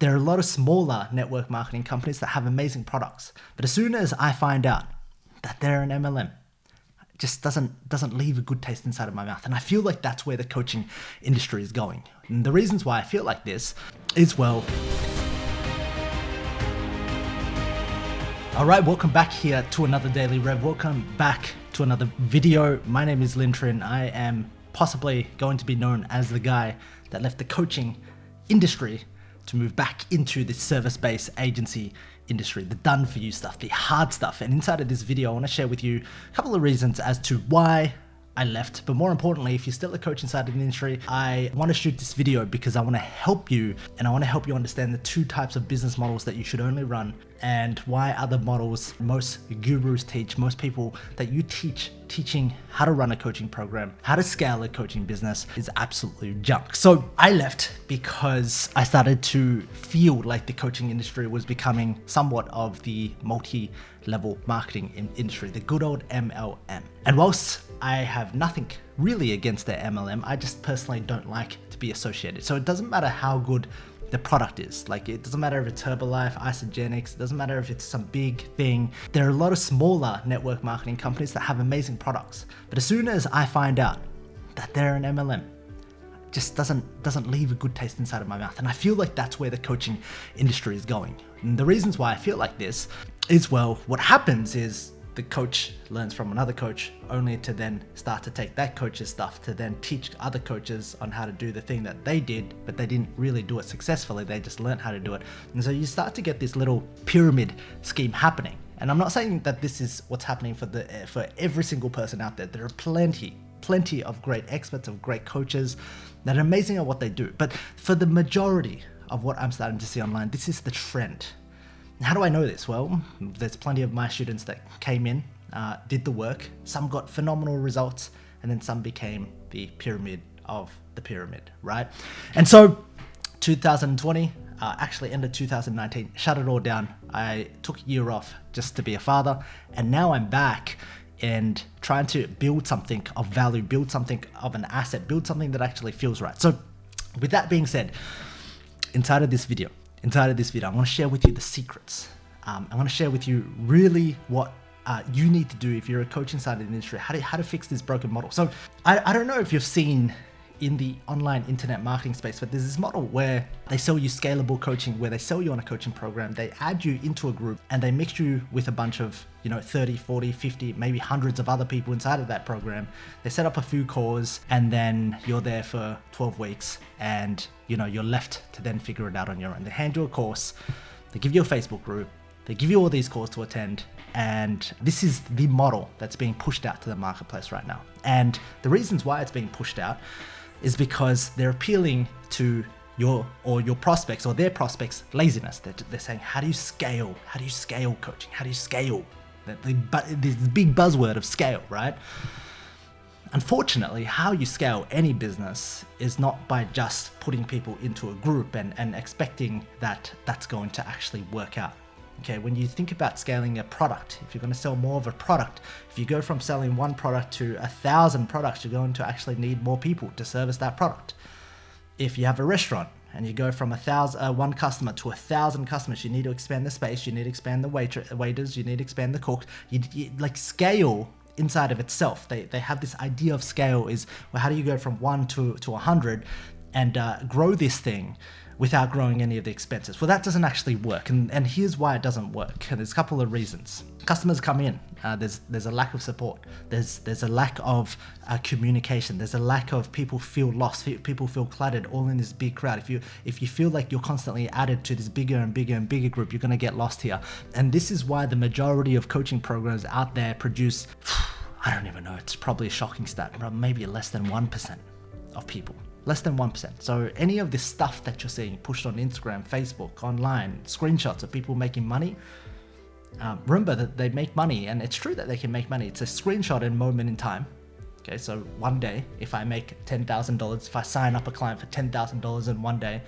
there are a lot of smaller network marketing companies that have amazing products. But as soon as I find out that they're an MLM, it just doesn't leave a good taste inside of my mouth. And I feel like that's where the coaching industry is going. And the reasons why I feel like this is, well, all right, welcome back here to another Daily Rev. Welcome back to another video. My name is Lin Trin. I am possibly going to be known as the guy that left the coaching industry to move back into the service-based agency industry, the done-for-you stuff, the hard stuff. And inside of this video, I want to share with you a couple of reasons as to why I left. But more importantly, if you're still a coach inside of the industry, I want to shoot this video because I want to help you, and I want to help you understand the two types of business models that you should only run, and why other models most gurus teach, most people that you teaching how to run a coaching program, how to scale a coaching business is absolutely junk. So I left because I started to feel like the coaching industry was becoming somewhat of the multi-level marketing industry, the good old MLM. And whilst I have nothing really against the MLM, I just personally don't like to be associated. So it doesn't matter how good the product is. Like, it doesn't matter if it's Herbalife, Isagenix, it doesn't matter if it's some big thing. There are a lot of smaller network marketing companies that have amazing products. But as soon as I find out that they're an MLM, it just doesn't leave a good taste inside of my mouth. And I feel like that's where the coaching industry is going. And the reasons why I feel like this is, well, what happens is the coach learns from another coach, only to then start to take that coach's stuff to then teach other coaches on how to do the thing that they did, but they didn't really do it successfully. They just learned how to do it. And so you start to get this little pyramid scheme happening. And I'm not saying that this is what's happening for every single person out there. There are plenty of great experts, of great coaches that are amazing at what they do. But for the majority of what I'm starting to see online, this is the trend. How do I know this? Well, there's plenty of my students that came in, did the work, some got phenomenal results, and then some became the pyramid of the pyramid, right? And so 2020, actually ended 2019, shut it all down. I took a year off just to be a father, and now I'm back and trying to build something of value, build something of an asset, build something that actually feels right. So with that being said, inside of this video, I want to share with you the secrets. I want to share with you really what you need to do if you're a coach inside of the industry, how to fix this broken model. So I don't know if you've seen in the online internet marketing space, but there's this model where they sell you scalable coaching, where they sell you on a coaching program, they add you into a group, and they mix you with a bunch of 30, 40, 50, maybe hundreds of other people inside of that program. They set up a few calls, and then you're there for 12 weeks, and you're left to then figure it out on your own. They hand you a course, they give you a Facebook group, they give you all these calls to attend, and this is the model that's being pushed out to the marketplace right now. And the reasons why it's being pushed out is because they're appealing to your prospects or their prospects' laziness. They're saying, how do you scale? How do you scale coaching? How do you scale? This big buzzword of scale, right? Unfortunately, how you scale any business is not by just putting people into a group and expecting that that's going to actually work out. Okay, when you think about scaling a product, if you're going to sell more of a product, if you go from selling one product to 1,000 products, you're going to actually need more people to service that product. If you have a restaurant and you go from one customer to 1,000 customers, you need to expand the space, you need to expand the waiters, you need to expand the cooks. You like scale inside of itself. They have this idea of scale is, well, how do you go from 1 to 100 and grow this thing without growing any of the expenses? Well, that doesn't actually work, and here's why it doesn't work. And there's a couple of reasons. Customers come in, there's a lack of support, there's a lack of communication, there's a lack of people feel lost, people feel cluttered, all in this big crowd. If you feel like you're constantly added to this bigger and bigger and bigger group, you're going to get lost here. And this is why the majority of coaching programs out there produce, I don't even know, it's probably a shocking stat, maybe less than 1% of people. Less than 1%. So any of this stuff that you're seeing pushed on Instagram, Facebook, online, screenshots of people making money, remember that they make money, and it's true that they can make money. It's a screenshot in moment in time. Okay, so one day, if I make $10,000, if I sign up a client for $10,000 in one day,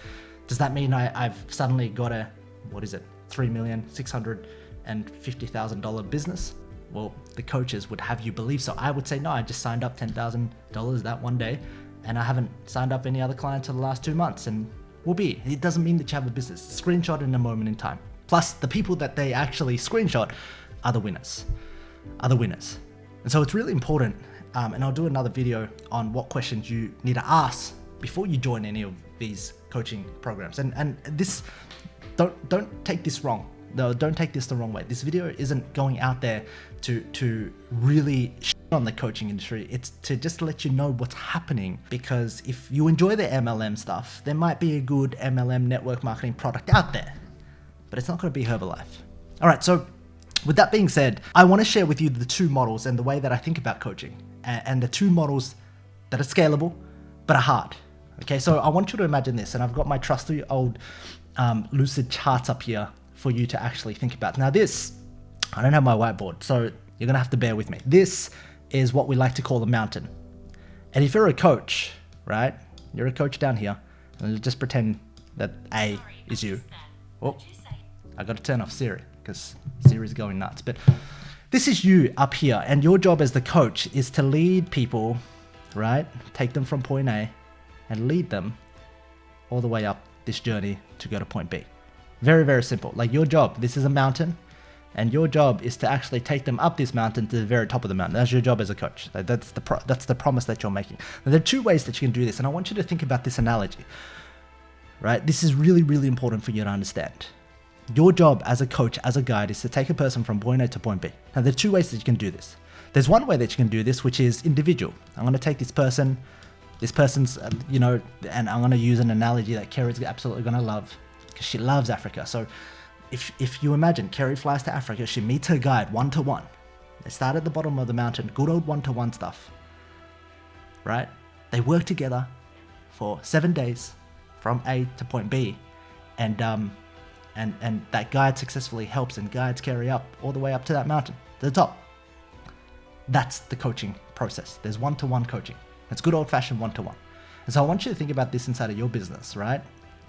does that mean I've suddenly got a, $3,650,000 business? Well, the coaches would have you believe so. I would say, no, I just signed up $10,000 that one day, and I haven't signed up any other clients for the last 2 months. And will be. It doesn't mean that you have a business. Screenshot in a moment in time. Plus, the people that they actually screenshot are the winners. And so it's really important, and I'll do another video on what questions you need to ask before you join any of these coaching programs. And this, don't take this wrong. No, don't take this the wrong way. This video isn't going out there to really shit on the coaching industry. It's to just let you know what's happening, because if you enjoy the MLM stuff, there might be a good MLM network marketing product out there, but it's not going to be Herbalife. All right, so with that being said, I want to share with you the two models and the way that I think about coaching, and the two models that are scalable but are hard. Okay, so I want you to imagine this, and I've got my trusty old Lucid charts up here for you to actually think about. Now this, I don't have my whiteboard, so you're gonna have to bear with me. This is what we like to call a mountain. And if you're a coach, right? You're a coach down here, and just pretend that A is you. Oh, I gotta turn off Siri, because Siri's going nuts. But this is you up here, and your job as the coach is to lead people, right? Take them from point A and lead them all the way up this journey to go to point B. Very, very simple. Like your job, this is a mountain, and your job is to actually take them up this mountain to the very top of the mountain. That's your job as a coach. That's the promise that you're making. Now, there are two ways that you can do this, and I want you to think about this analogy, right? This is really, really important for you to understand. Your job as a coach, as a guide, is to take a person from point A to point B. Now, there are two ways that you can do this. There's one way that you can do this, which is individual. I'm going to take this person's, and I'm going to use an analogy that Kerry's absolutely going to love, because she loves Africa. So if you imagine Kerry flies to Africa, she meets her guide one-to-one. They start at the bottom of the mountain, good old one-to-one stuff, right? They work together for 7 days from A to point B, and that guide successfully helps and guides Kerry up all the way up to that mountain, to the top. That's the coaching process. There's one-to-one coaching. It's good old-fashioned one-to-one. And so I want you to think about this inside of your business, right?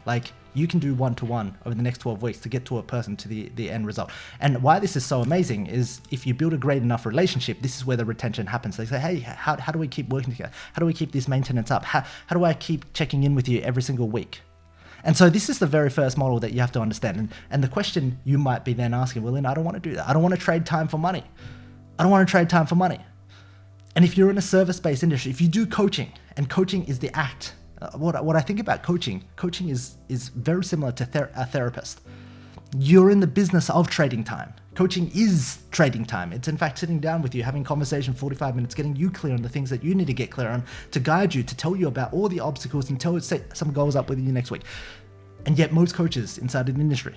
Like, you can do one-to-one over the next 12 weeks to get to a person to the end result. And why this is so amazing is if you build a great enough relationship, this is where the retention happens. They say, hey, how do we keep working together? How do we keep this maintenance up? How do I keep checking in with you every single week? And so this is the very first model that you have to understand. And the question you might be then asking, well, Lynn, I don't want to do that. I don't want to trade time for money. And if you're in a service-based industry, if you do coaching, and coaching is the act, what I think about coaching is very similar to a therapist. You're in the business of trading time. Coaching is trading time. It's in fact sitting down with you, having conversation 45 minutes, getting you clear on the things that you need to get clear on, to guide you, to tell you about all the obstacles, and set some goals up with you next week. And yet most coaches inside of the industry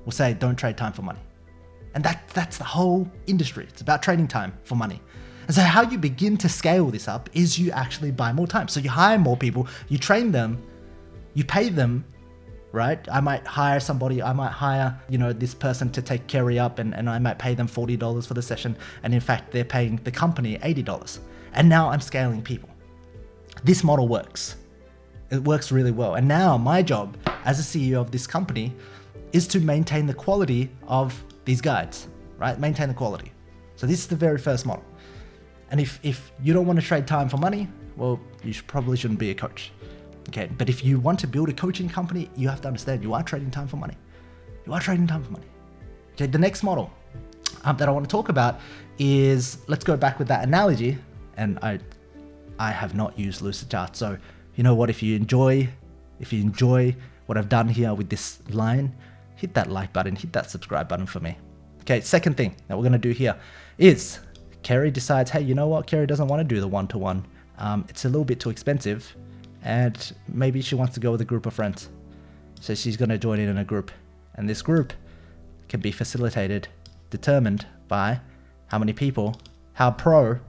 will say, don't trade time for money. And that's the whole industry. It's about trading time for money. And so how you begin to scale this up is you actually buy more time. So you hire more people, you train them, you pay them, right? I might hire somebody, I might hire, this person to take Kerry up, and I might pay them $40 for the session. And in fact, they're paying the company $80. And now I'm scaling people. This model works. It works really well. And now my job as a CEO of this company is to maintain the quality of these guides, right? Maintain the quality. So this is the very first model. And if you don't want to trade time for money, well, you probably shouldn't be a coach. Okay, but if you want to build a coaching company, you have to understand you are trading time for money. Okay, the next model that I want to talk about is, let's go back with that analogy. And I have not used Lucid Charts, so you know what? If you enjoy what I've done here with this line, hit that like button, hit that subscribe button for me. Okay, second thing that we're gonna do here is Kerry decides, hey, you know what? Kerry doesn't want to do the one-to-one. It's a little bit too expensive, and maybe she wants to go with a group of friends. So she's going to join in a group, and this group can be determined by how many people, how pro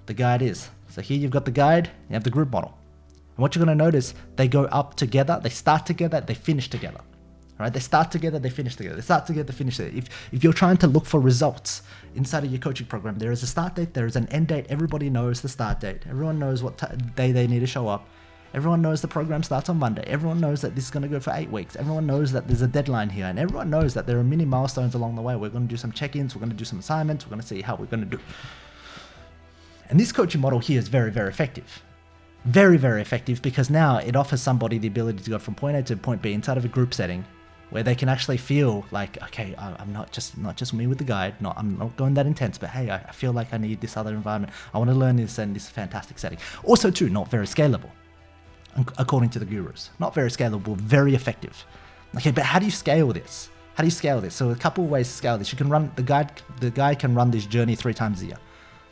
the guide is. So here you've got the guide, you have the group model. And what you're going to notice, they go up together, they start together, they finish together. All right, they start together, they finish together. They start together, finish together. If you're trying to look for results inside of your coaching program, there is a start date, there is an end date. Everybody knows the start date. Everyone knows what day they need to show up. Everyone knows the program starts on Monday. Everyone knows that this is going to go for 8 weeks. Everyone knows that there's a deadline here, and everyone knows that there are mini milestones along the way. We're going to do some check-ins, we're going to do some assignments, we're going to see how we're going to do. And this coaching model here is very, very effective. Very, very effective, because now it offers somebody the ability to go from point A to point B inside of a group setting where they can actually feel like, okay, I'm not just me with the guide. I'm not going that intense, but hey, I feel like I need this other environment. I want to learn this in this fantastic setting. Also too, not very scalable, according to the gurus. Not very scalable, very effective. Okay, but how do you scale this? How do you scale this? So a couple of ways to scale this. You can run, the guide can run this journey 3 times a year.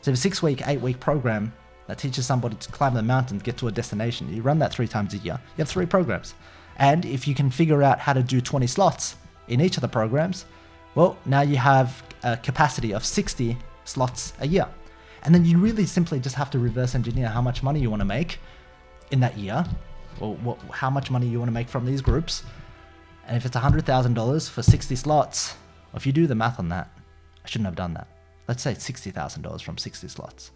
So if a 6-week, 8-week program that teaches somebody to climb the mountain, get to a destination, you run that 3 times a year, you have 3 programs. And if you can figure out how to do 20 slots in each of the programs, well, now you have a capacity of 60 slots a year. And then you really simply just have to reverse engineer how much money you want to make in that year, or how much money you want to make from these groups. And if it's $100,000 for 60 slots, well, if you do the math on that, I shouldn't have done that. Let's say it's $60,000 from 60 slots.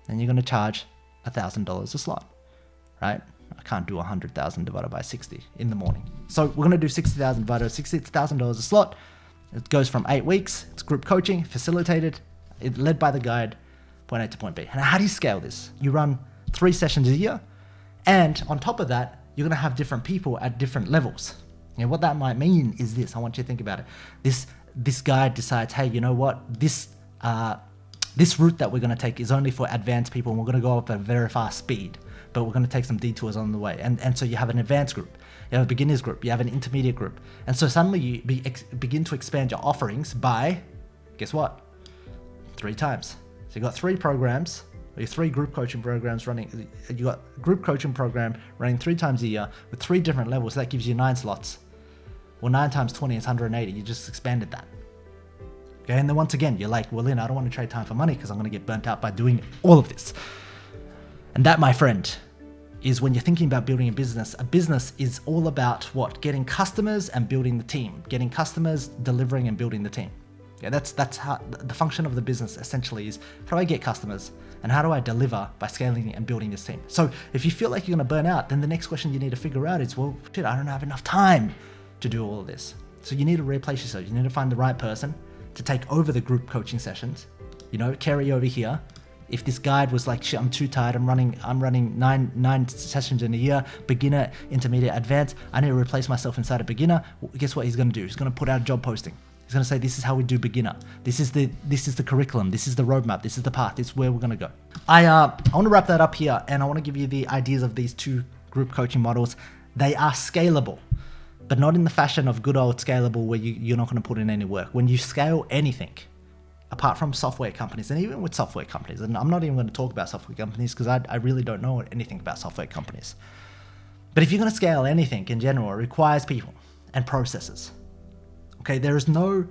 Then you're going to charge $1,000 a slot, right? I can't do 100,000 divided by 60 in the morning. So we're going to do 60,000 divided by $60,000 a slot. It goes from 8 weeks. It's group coaching, facilitated, led by the guide, point A to point B. And how do you scale this? You run 3 sessions a year. And on top of that, you're going to have different people at different levels. And what that might mean is this. I want you to think about it. This guide decides, hey, you know what? This route that we're going to take is only for advanced people, and we're going to go up at a very fast speed, but we're going to take some detours on the way. And so you have an advanced group, you have a beginners group, you have an intermediate group. And so suddenly you begin to expand your offerings by, guess what? 3 times. So you got 3 programs, or your 3 group coaching programs running. You got a group coaching program running 3 times a year with 3 different levels. That gives you 9 slots. Well, 9 times 20 is 180. You just expanded that. Okay, and then once again, you're like, well, Lynn, I don't want to trade time for money because I'm going to get burnt out by doing all of this. And that, my friend, is when you're thinking about building a business is all about what? Getting customers and building the team. Getting customers, delivering, and building the team. Yeah, that's how the function of the business essentially is. How do I get customers? And how do I deliver by scaling and building this team? So if you feel like you're going to burn out, then the next question you need to figure out is, well, shit, I don't have enough time to do all of this. So you need to replace yourself. You need to find the right person to take over the group coaching sessions. You know, carry over here. If this guide was like, shit, I'm too tired, I'm running nine sessions in a year, beginner, intermediate, advanced, I need to replace myself inside a beginner, well, guess what he's going to do? He's going to put out a job posting. He's going to say, this is how we do beginner. This is the curriculum. This is the roadmap. This is the path. This is where we're going to go. I want to wrap that up here, and I want to give you the ideas of these 2 group coaching models. They are scalable, but not in the fashion of good old scalable where you're not going to put in any work. When you scale anything, apart from software companies, and even with software companies, and I'm not even going to talk about software companies because I really don't know anything about software companies. But if you're going to scale anything in general, it requires people and processes. Okay, there is no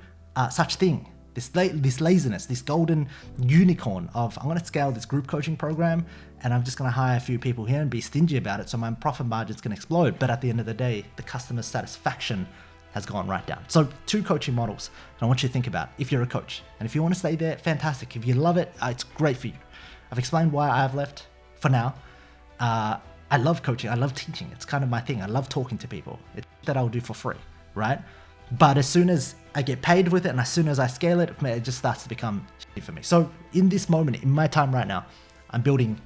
such thing. This laziness, this golden unicorn of, I'm going to scale this group coaching program and I'm just going to hire a few people here and be stingy about it so my profit margins can explode. But at the end of the day, the customer satisfaction has gone right down. So 2 coaching models, and I want you to think about if you're a coach. And if you want to stay there, fantastic. If you love it, it's great for you. I've explained why I've left for now. I love coaching. I love teaching. It's kind of my thing. I love talking to people. It's that I'll do for free, right? But as soon as I get paid with it and as soon as I scale it, it just starts to become shit for me. So in this moment, in my time right now, I'm building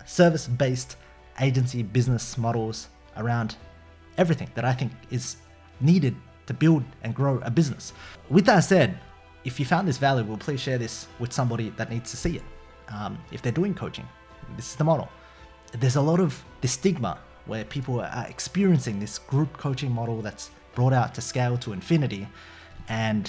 service-based agency business models around everything that I think is needed to build and grow a business. With that said, if you found this valuable, please share this with somebody that needs to see it. If they're doing coaching, this is the model. There's a lot of this stigma where people are experiencing this group coaching model that's brought out to scale to infinity. And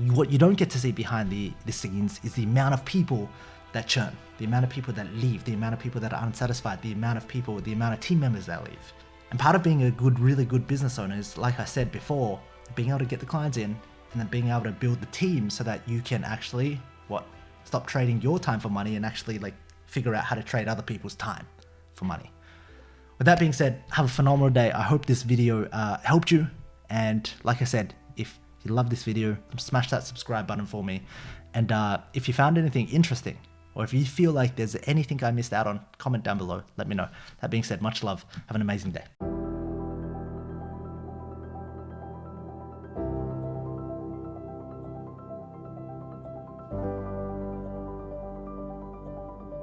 what you don't get to see behind the scenes is the amount of people that churn, the amount of people that leave, the amount of people that are unsatisfied, the amount of team members that leave. And part of being a really good business owner is, like I said before, being able to get the clients in and then being able to build the team so that you can actually, stop trading your time for money and actually figure out how to trade other people's time for money. With that being said, have a phenomenal day. I hope this video helped you. And like I said, if you love this video, smash that subscribe button for me. And if you found anything interesting, or if you feel like there's anything I missed out on, comment down below. Let me know. That being said, much love. Have an amazing day.